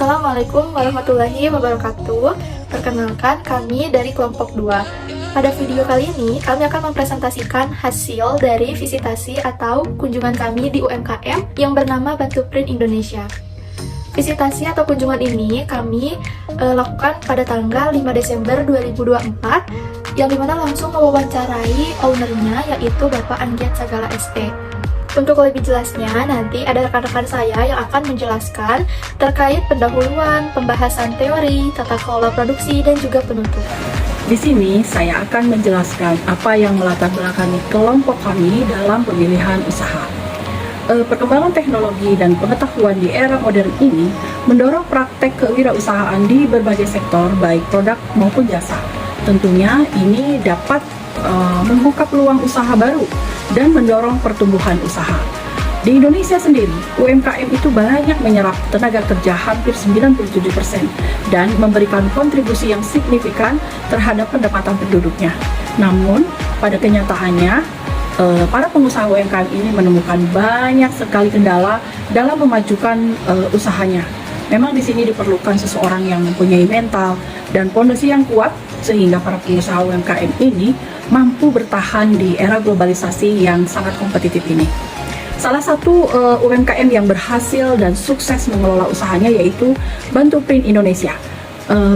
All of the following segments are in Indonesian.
Assalamualaikum warahmatullahi wabarakatuh. Perkenalkan, kami dari kelompok 2. Pada video kali ini, kami akan mempresentasikan hasil dari visitasi atau kunjungan kami di UMKM yang bernama Bantu Print Indonesia. Visitasi atau kunjungan ini kami lakukan pada tanggal 5 Desember 2024, yang dimana langsung mewawancarai ownernya, yaitu Bapak Anggiat Sagala SP. Untuk lebih jelasnya, nanti ada rekan-rekan saya yang akan menjelaskan terkait pendahuluan, pembahasan teori, tata kelola produksi, dan juga penutup. Di sini saya akan menjelaskan apa yang melatar belakangi kelompok kami dalam pemilihan usaha. Perkembangan teknologi dan pengetahuan di era modern ini mendorong praktek kewirausahaan di berbagai sektor, baik produk maupun jasa. Tentunya ini dapat membuka peluang usaha baru dan mendorong pertumbuhan usaha. Di Indonesia sendiri, UMKM itu banyak menyerap tenaga kerja hampir 97% dan memberikan kontribusi yang signifikan terhadap pendapatan penduduknya. Namun, pada kenyataannya, para pengusaha UMKM ini menemukan banyak sekali kendala dalam memajukan usahanya. Memang di sini diperlukan seseorang yang mempunyai mental dan fondasi yang kuat sehingga para pengusaha UMKM ini mampu bertahan di era globalisasi yang sangat kompetitif ini. Salah satu UMKM yang berhasil dan sukses mengelola usahanya yaitu Bantu Print Indonesia.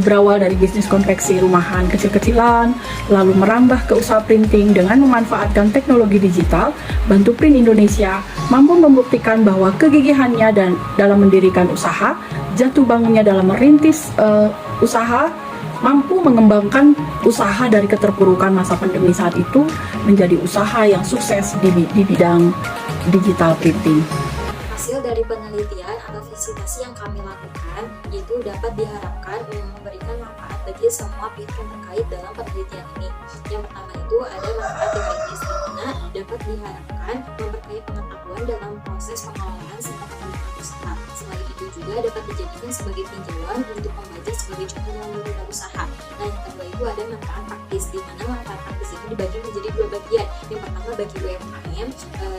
Berawal dari bisnis konveksi rumahan kecil-kecilan, lalu merambah ke usaha printing dengan memanfaatkan teknologi digital, Bantu Print Indonesia mampu membuktikan bahwa kegigihannya dan dalam mendirikan usaha, jatuh bangunnya dalam merintis usaha, mampu mengembangkan usaha dari keterpurukan masa pandemi saat itu menjadi usaha yang sukses di bidang digital printing. Hasil dari penelitian atau visitasi yang kami lakukan itu dapat diharapkan memberikan manfaat bagi semua pihak yang terkait dalam penelitian ini. Yang pertama itu ada manfaat teoritis, di mana dapat diharapkan memperkaya pengetahuan dalam proses pengelolaan serta pengembangan usaha. Selain itu juga dapat dijadikan sebagai tinjauan untuk membaca sebagai contoh dalam usaha. Nah, yang kedua itu ada manfaat praktis, di mana manfaat praktis ini dibagi menjadi dua bagian. Yang pertama bagi UMKM,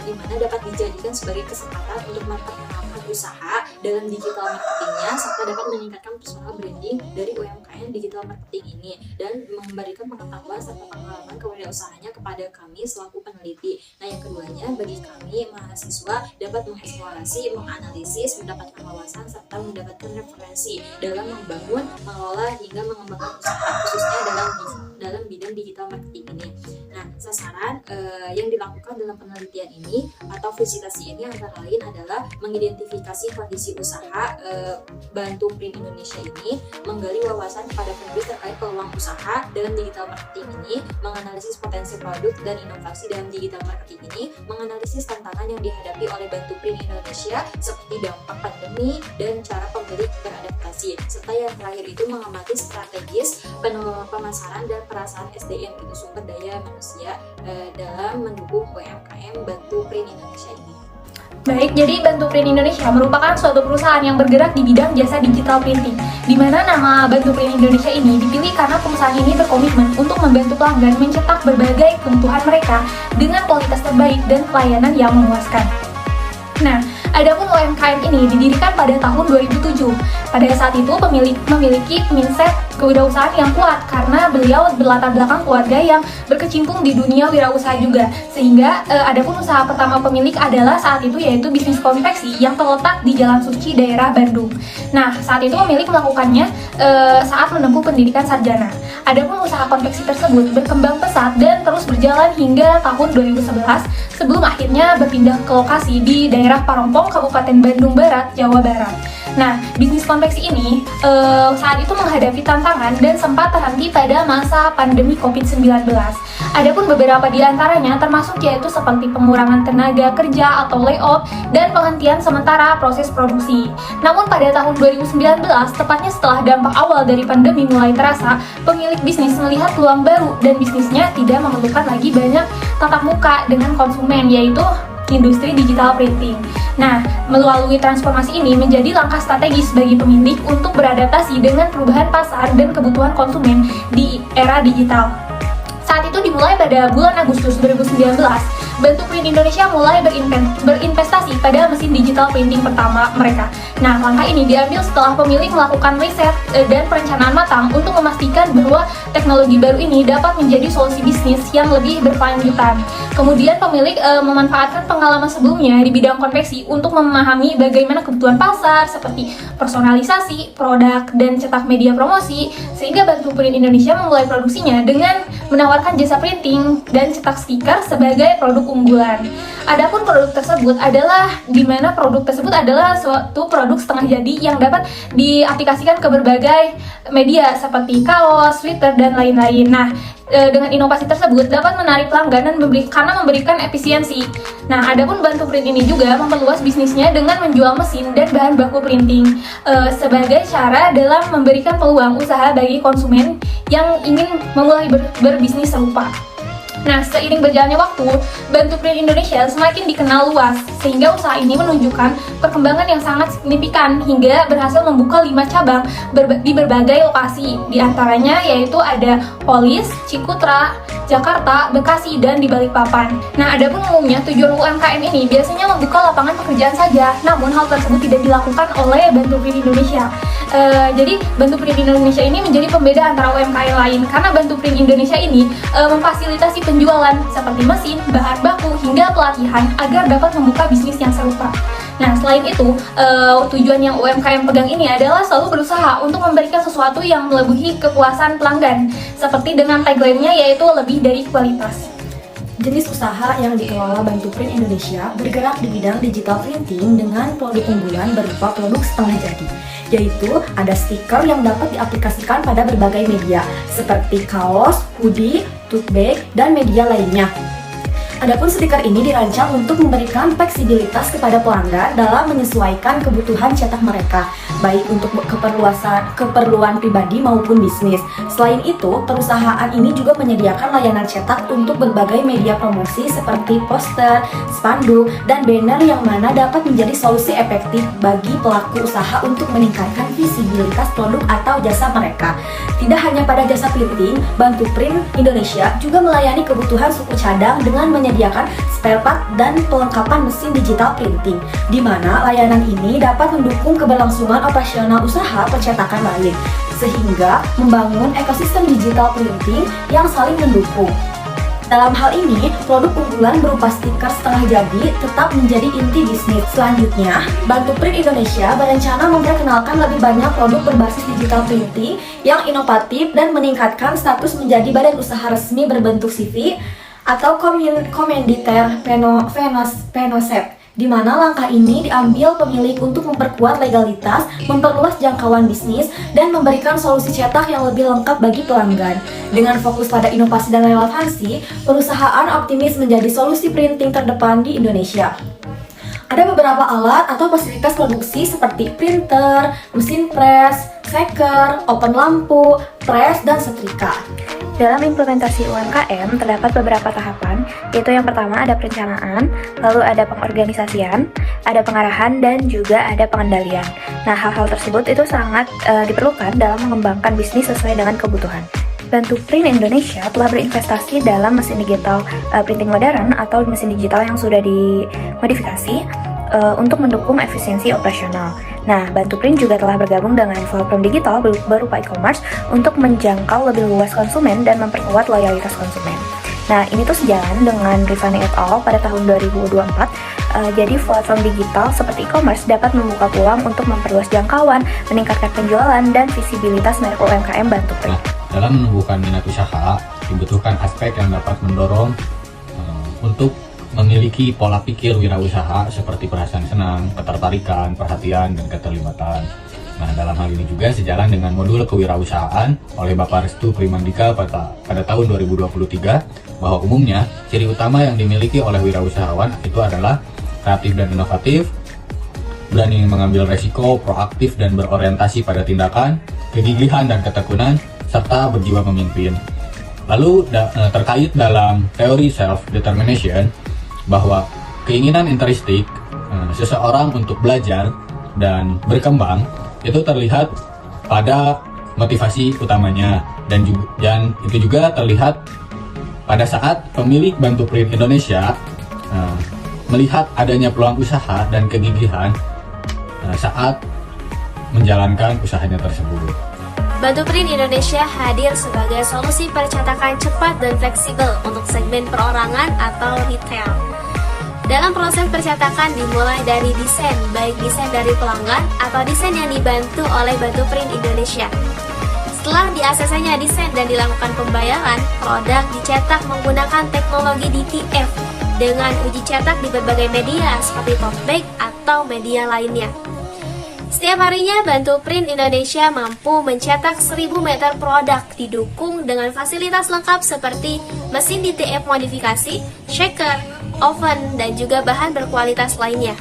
di mana dapat dijadikan sebagai kesempatan untuk memperkenalkan usaha dalam digital marketingnya, serta dapat meningkatkan personal branding dari UMKM digital marketing ini dan memberikan pengetahuan serta pengalaman kewirausahaannya kepada kami selaku peneliti. Nah, yang keduanya bagi kami mahasiswa dapat mengeksplorasi, menganalisis, mendapatkan wawasan serta mendapatkan referensi dalam membangun, mengelola hingga mengembangkan usaha khususnya dalam bidang digital marketing ini. Nah, sasaran yang dilakukan dalam penelitian ini atau visitasi ini antara lain adalah mengidentifikasi kondisi usaha Bantu Print Indonesia ini, menggali wawasan kepada penerbit terkait peluang usaha dalam digital marketing ini, menganalisis potensi produk dan inovasi dalam digital marketing ini, menganalisis tantangan yang dihadapi oleh Bantu Print Indonesia seperti dampak pandemi dan cara pembeli beradaptasi, serta yang terakhir itu mengamati strategis pemasaran dan perasaan SDM itu sumber daya manusia dalam mendukung UMKM Bantu Print Indonesia ini. Baik, jadi Bantu Print Indonesia merupakan suatu perusahaan yang bergerak di bidang jasa digital printing, di mana nama Bantu Print Indonesia ini dipilih karena perusahaan ini berkomitmen untuk membantu pelanggan mencetak berbagai kebutuhan mereka dengan kualitas terbaik dan pelayanan yang memuaskan. Nah, adapun UMKM ini didirikan pada tahun 2007. Pada saat itu memiliki mindset kewirausahaan yang kuat karena beliau berlatar belakang keluarga yang berkecimpung di dunia wirausaha juga. Sehingga adapun usaha pertama pemilik adalah saat itu yaitu bisnis konveksi yang terletak di Jalan Suci, daerah Bandung. Nah, saat itu pemilik melakukannya saat menempuh pendidikan sarjana. Adapun usaha konveksi tersebut berkembang pesat dan terus berjalan hingga tahun 2011 sebelum akhirnya berpindah ke lokasi di daerah Parongpong, Kabupaten Bandung Barat, Jawa Barat. Nah, bisnis konveksi ini saat itu menghadapi tantangan dan sempat terhenti pada masa pandemi COVID-19. Adapun beberapa di antaranya termasuk yaitu seperti pengurangan tenaga kerja atau layoff dan penghentian sementara proses produksi. Namun pada tahun 2019, tepatnya setelah dampak awal dari pandemi mulai terasa, pemilik bisnis melihat peluang baru dan bisnisnya tidak memerlukan lagi banyak tatap muka dengan konsumen, yaitu industri digital printing. Nah, melalui transformasi ini menjadi langkah strategis bagi pemilik untuk beradaptasi dengan perubahan pasar dan kebutuhan konsumen di era digital. Saat itu dimulai pada bulan Agustus 2019, Bantu Print Indonesia mulai berinvestasi pada mesin digital printing pertama mereka. Nah, langkah ini diambil setelah pemilik melakukan riset dan perencanaan matang untuk memastikan bahwa teknologi baru ini dapat menjadi solusi bisnis yang lebih berkelanjutan. Kemudian pemilik memanfaatkan pengalaman sebelumnya di bidang konveksi untuk memahami bagaimana kebutuhan pasar seperti personalisasi, produk, dan cetak media promosi, sehingga Bantu Print Indonesia memulai produksinya dengan menawarkan jasa printing dan cetak stiker sebagai produk unggulan. Adapun produk tersebut adalah suatu produk setengah jadi yang dapat diaplikasikan ke berbagai media seperti kaos, Twitter, dan lain-lain. Nah, dengan inovasi tersebut dapat menarik pelanggan dan karena memberikan efisiensi. Nah, adapun Bantu Print ini juga memperluas bisnisnya dengan menjual mesin dan bahan baku printing sebagai cara dalam memberikan peluang usaha bagi konsumen yang ingin memulai berbisnis serupa. Nah, seiring berjalannya waktu, Bantu Print Indonesia semakin dikenal luas, sehingga usaha ini menunjukkan perkembangan yang sangat signifikan hingga berhasil membuka 5 cabang di berbagai lokasi. Di antaranya yaitu ada Polis, Cikutra, Jakarta, Bekasi, dan di Balikpapan. Nah, adapun umumnya tujuan UMKM ini biasanya membuka lapangan pekerjaan saja, namun hal tersebut tidak dilakukan oleh Bantu Print Indonesia. Jadi Bantu Print Indonesia ini menjadi pembeda antara UMKM lain karena Bantu Print Indonesia ini memfasilitasi penjualan seperti mesin, bahan baku, hingga pelatihan agar dapat membuka bisnis yang serupa. Nah, selain itu, tujuan yang UMKM pegang ini adalah selalu berusaha untuk memberikan sesuatu yang melebihi kepuasan pelanggan, seperti dengan tagline-nya yaitu lebih dari kualitas. Jenis usaha yang dikelola Bantu Print Indonesia bergerak di bidang digital printing dengan produk unggulan berupa produk setengah jadi, yaitu ada stiker yang dapat diaplikasikan pada berbagai media seperti kaos, hoodie, tote bag, dan media lainnya. Adapun stiker ini dirancang untuk memberikan fleksibilitas kepada pelanggan dalam menyesuaikan kebutuhan cetak mereka, baik untuk keperluan pribadi maupun bisnis. Selain itu, perusahaan ini juga menyediakan layanan cetak untuk berbagai media promosi seperti poster, spanduk, dan banner yang mana dapat menjadi solusi efektif bagi pelaku usaha untuk meningkatkan visibilitas produk atau jasa mereka. Tidak hanya pada jasa printing, Bantu Print Indonesia juga melayani kebutuhan suku cadang dengan menyediakan spare part dan pelengkapan mesin digital printing, di mana layanan ini dapat mendukung keberlangsungan operasional usaha percetakan lain, sehingga membangun ekosistem digital printing yang saling mendukung. Dalam hal ini, produk unggulan berupa stiker setengah jadi tetap menjadi inti bisnis. Selanjutnya, Bantu Print Indonesia berencana memperkenalkan lebih banyak produk berbasis digital printing yang inovatif dan meningkatkan status menjadi badan usaha resmi berbentuk CV atau komanditer Penosep, di mana langkah ini diambil pemilik untuk memperkuat legalitas, memperluas jangkauan bisnis, dan memberikan solusi cetak yang lebih lengkap bagi pelanggan. Dengan fokus pada inovasi dan relevansi, perusahaan optimis menjadi solusi printing terdepan di Indonesia. Ada beberapa alat atau fasilitas produksi seperti printer, mesin press, shaker, open lampu, press, dan setrika. Dalam implementasi UMKM terdapat beberapa tahapan, yaitu yang pertama ada perencanaan, lalu ada pengorganisasian, ada pengarahan, dan juga ada pengendalian. Nah, hal-hal tersebut itu sangat diperlukan dalam mengembangkan bisnis sesuai dengan kebutuhan. Bantu Print Indonesia telah berinvestasi dalam mesin digital printing modern atau mesin digital yang sudah dimodifikasi untuk mendukung efisiensi operasional. Nah, Bantu Print juga telah bergabung dengan platform digital berupa e-commerce untuk menjangkau lebih luas konsumen dan memperkuat loyalitas konsumen. Nah, ini tuh sejalan dengan Rifani et al. Pada tahun 2024. Jadi platform digital seperti e-commerce dapat membuka peluang untuk memperluas jangkauan, meningkatkan penjualan, dan visibilitas merek UMKM Bantu Print. Dalam menumbuhkan minat usaha, dibutuhkan aspek yang dapat mendorong untuk memiliki pola pikir wirausaha seperti perasaan senang, ketertarikan, perhatian, dan keterlibatan. Nah, dalam hal ini juga sejalan dengan modul kewirausahaan oleh Bapak Restu Primandika pada tahun 2023, bahwa umumnya ciri utama yang dimiliki oleh wirausahawan itu adalah kreatif dan inovatif, berani mengambil resiko, proaktif dan berorientasi pada tindakan, kegigihan dan ketekunan, serta berjiwa memimpin. Lalu terkait dalam teori self-determination, bahwa keinginan intrinsik seseorang untuk belajar dan berkembang itu terlihat pada motivasi utamanya, dan itu juga terlihat pada saat pemilik Bantu Print Indonesia melihat adanya peluang usaha dan kegigihan saat menjalankan usahanya tersebut. Bantu Print Indonesia hadir sebagai solusi percetakan cepat dan fleksibel untuk segmen perorangan atau retail. Dalam proses percetakan dimulai dari desain, baik desain dari pelanggan atau desain yang dibantu oleh Bantu Print Indonesia. Setelah di-ACC-nya desain dan dilakukan pembayaran, produk dicetak menggunakan teknologi DTF dengan uji cetak di berbagai media seperti tote bag atau media lainnya. Setiap harinya, Bantu Print Indonesia mampu mencetak 1000 meter produk didukung dengan fasilitas lengkap seperti mesin DTF modifikasi, shaker, oven, dan juga bahan berkualitas lainnya.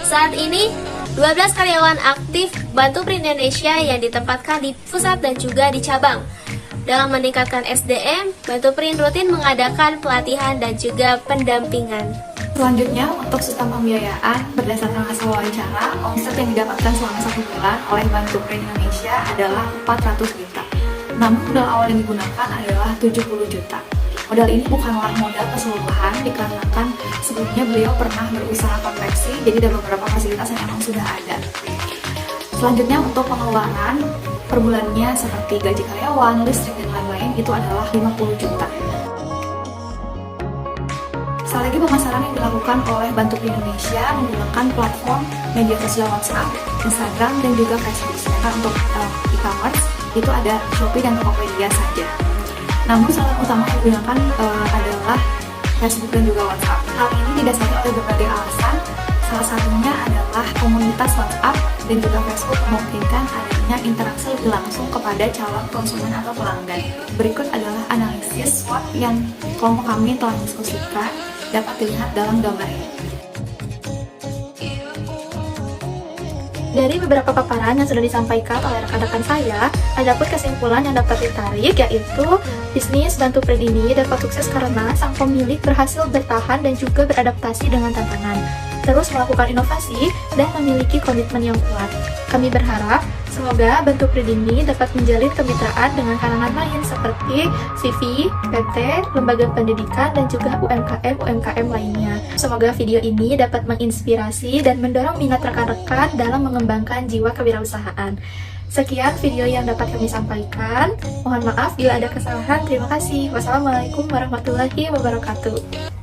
Saat ini, 12 karyawan aktif Bantu Print Indonesia yang ditempatkan di pusat dan juga di cabang. Dalam meningkatkan SDM, Bantu Print rutin mengadakan pelatihan dan juga pendampingan. Selanjutnya, untuk sistem pembiayaan berdasarkan hasil wawancara, omset yang didapatkan selama 1 bulan oleh Bantu Print Indonesia adalah 400 juta. Namun modal awal yang digunakan adalah 70 juta. Modal ini bukanlah modal keseluruhan dikarenakan sebelumnya beliau pernah berusaha konveksi, jadi ada beberapa fasilitas yang memang sudah ada. Selanjutnya untuk pengeluaran per bulannya seperti gaji karyawan, listrik, dan lain-lain itu adalah 50 juta. Sekali lagi pemasaran yang dilakukan oleh Bantu Print Indonesia menggunakan platform media sosial WhatsApp, Instagram, dan juga Facebook. Sedangkan untuk e-commerce itu ada Shopee dan Tokopedia saja. Namun salah utama yang digunakan adalah Facebook dan juga WhatsApp. Hal ini didasari oleh berbagai alasan. Salah satunya adalah komunitas WhatsApp dan juga Facebook memungkinkan adanya interaksi lebih langsung kepada calon konsumen atau pelanggan. Berikut adalah analisis SWOT yang kelompok kami telah diskusikan, dapat dilihat dalam gambar ini. Dari beberapa paparan yang sudah disampaikan oleh rekan-rekan saya, adapun kesimpulan yang dapat ditarik yaitu bisnis Bantu Print ini dapat sukses karena sang pemilik berhasil bertahan dan juga beradaptasi dengan tantangan, terus melakukan inovasi dan memiliki komitmen yang kuat. Kami berharap semoga Bantu Print ini dapat menjalin kemitraan dengan kalangan lain seperti CV, PT, lembaga pendidikan, dan juga UMKM lainnya. Semoga video ini dapat menginspirasi dan mendorong minat rekan-rekan dalam mengembangkan jiwa kewirausahaan. Sekian video yang dapat kami sampaikan. Mohon maaf bila ada kesalahan. Terima kasih. Wassalamualaikum warahmatullahi wabarakatuh.